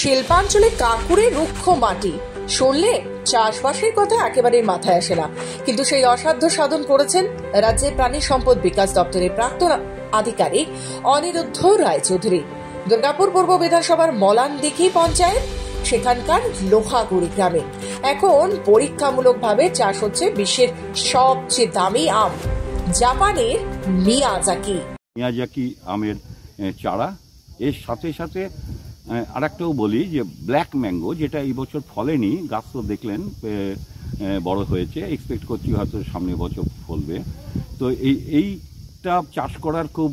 শিল্পাঞ্চলে কাঁকুড়ে রুক্ষ মাটি শুনলে চাষবাসের কথা একেবারে মাথায় আসে না, কিন্তু সেই অসাধ্য সাধন করেছেন রাজ্যের প্রাণী সম্পদ বিকাশ দপ্তরের প্রাক্তন আধিকারিক অনিরুদ্ধ রায়চৌধুরী। দুর্গাপুর পূর্ব বিধানসভার মলানদিঘি পঞ্চায়েত সেখানকার লোহাগুড়ি গ্রামে এখন পরীক্ষামূলকভাবে চাষ হচ্ছে বিশ্বের সবচেয়ে দামি আম, জাপানের মিয়াজাকি আমের চারা। এর সাথে সাথে আরেকটাও বলি যে ব্ল্যাক ম্যাঙ্গো, যেটা এই বছর ফলেনি, গাছ তো দেখলেন বড় হয়েছে, এক্সপেক্ট করছি হয়তো সামনের বছর ফলবে। তো এইটা চাষ করার খুব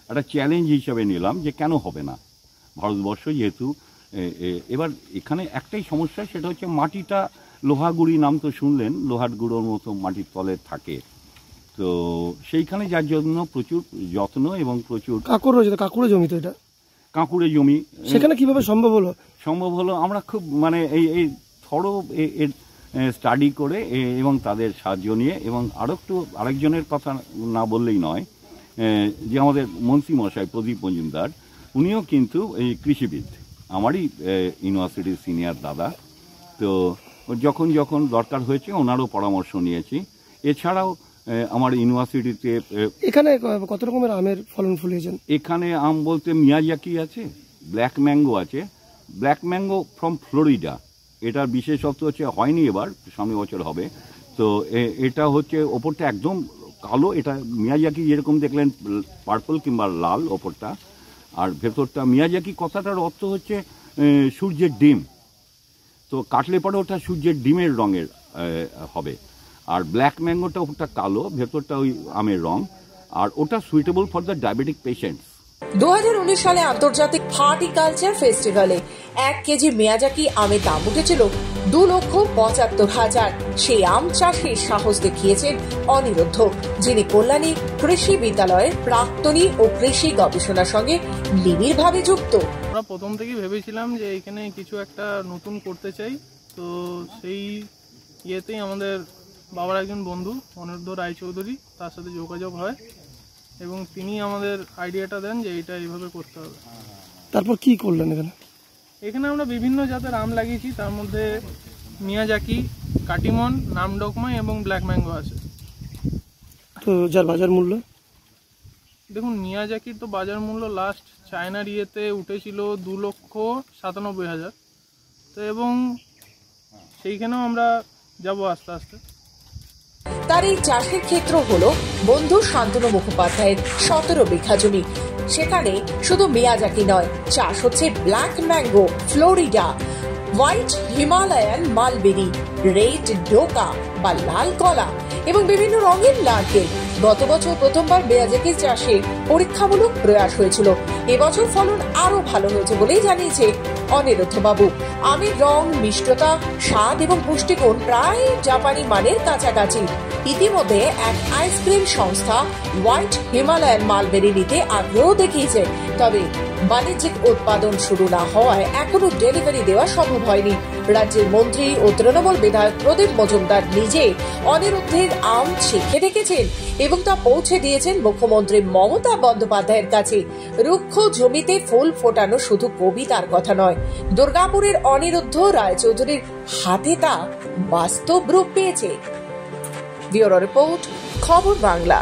একটা চ্যালেঞ্জ হিসাবে নিলাম যে কেন হবে না ভারতবর্ষ যেহেতু। এবার এখানে একটাই সমস্যা, সেটা হচ্ছে মাটিটা লোহাগুড়ি, নাম তো শুনলেন, লোহার গুঁড়োর মতো মাটির তলে থাকে। তো সেইখানে যার জন্য প্রচুর যত্ন এবং প্রচুর কাঁকুড়ে জমি, তো এটা কাঁকুড়ে জমি, সেখানে কিভাবে সম্ভব হলো আমরা খুব এই থরো এর স্টাডি করে এবং তাদের সাহায্য নিয়ে, এবং আরেকজনের কথা না বললেই নয়, যে আমাদের মন্ত্রী মশাই প্রদীপ মজুমদার, উনিও কিন্তু এই কৃষিবিদ, আমারই ইউনিভার্সিটির সিনিয়র দাদা। তো যখন যখন দরকার হয়েছে ওনারও পরামর্শ নিয়েছি। এছাড়াও আমার ইউনিভার্সিটিতে এখানে কত রকমের আমের ফলন ফলিয়েছেন? এখানে আম বলতে মিয়াজাকি আছে, ব্ল্যাক ম্যাঙ্গো আছে। ব্ল্যাক ম্যাঙ্গো ফ্রম ফ্লোরিডা, এটার বিশেষত্ব হচ্ছে হয়নি এবার, সামনের বছর হবে। তো এটা হচ্ছে ওপরটা একদম কালো, এটা মিয়াজাকি যেরকম দেখলেন পার্পল কিংবা লাল ওপরটা, আর ভেতরটা মিয়াজাকি কথাটার অর্থ হচ্ছে সূর্যের ডিম। তো কাটলে পরে ওটা সূর্যের ডিমের রঙের হবে। আর ব্ল্যাক ম্যাঙ্গোটা ওটা কালো, ভেতরটা ওই আমের রং, আর ওটা suitable for the diabetic patients. 2019 সালে আন্তর্জাতিক হর্টিকালচার ফেস্টিভ্যালে 1 কেজি মিয়াজাকি আমের দাম উঠেছিল 2,75,000। সেই আম চাষের সাহস দেখিয়েছেন অনিরুদ্ধ, যিনি কল্যাণী কৃষি বিদ্যালয়ের প্রাক্তনী ও কৃষি গবেষণার সঙ্গে নিবিড়ভাবে যুক্ত। আমরা প্রথম থেকেই ভেবেছিলাম যে এখানে কিছু একটা নতুন করতে চাই। তো সেই ইয়েতেই আমাদের বাবার একজন বন্ধু অনিরুদ্ধ রায়চৌধুরী, তার সাথে যোগাযোগ হয় এবং তিনি আমাদের আইডিয়াটা দেন যে এটা এইভাবে করতে হবে। তারপর কি করলেন? এখানে আমরা বিভিন্ন জাতের আম লাগিয়েছি, তার মধ্যে মিয়াজাকি, কাটিমন, নামডকমাই এবং ব্ল্যাক ম্যাঙ্গো আছে। তো যার বাজার মূল্য দেখুন, মিয়াজাকির তো বাজার মূল্য লাস্ট চায়নার ইয়েতে উঠেছিল 2,97,000। তো এবং সেইখানেও আমরা যাব আস্তে আস্তে। তার এই চাষের ক্ষেত্র হলো বন্ধু শান্তনু মুখোপাধ্যায়ের 17 বিঘা জমি। সেখানে শুধু মিয়াজাকি নয়, চাষ হচ্ছে black mango, Florida, white Himalayan mulberry, red ডোকা বা লাল কলা এবং বিভিন্ন রঙের নারকেল। গত বছর প্রথমবার মিয়াজাকি চাষে পরীক্ষামূলক প্রয়াস হয়েছিল। এবছর ফলন আরো ভালো হয়েছে বলেই জানিয়েছে অনিরুদ্ধ বাবু। আমের রং, মিষ্টতা, স্বাদ এবং পুষ্টিগুণ প্রায় জাপানি মানের কাছাকাছি। ইতিমধ্যে এক আইসক্রিম সংস্থা হোয়াইট হিমালয়ান মালবেরি নিতে আগ্রহ দেখিয়েছে, তবে বাণিজ্যিক উৎপাদন শুরু না হওয়ায় এখনো ডেলিভারি দেওয়া সম্ভব হয়নি। রাজ্যের মন্ত্রী ও তৃণমূল বিধায়ক প্রদীপ মজুমদার নিজে অনিরুদ্ধের আম চেখে দেখেছেন এবং তা পৌঁছে দিয়েছেন মুখ্যমন্ত্রী মমতা বন্দ্যোপাধ্যায়ের কাছে। রুক্ষ জমিতে ফুল ফোটানো শুধু কবিতার কথা নয়, দুর্গাপুরের অনিরুদ্ধ রায়চৌধুরীর হাতে তা বাস্তব রূপ পেয়েছে। ব্যুরো রিপোর্ট, খবর বাংলা।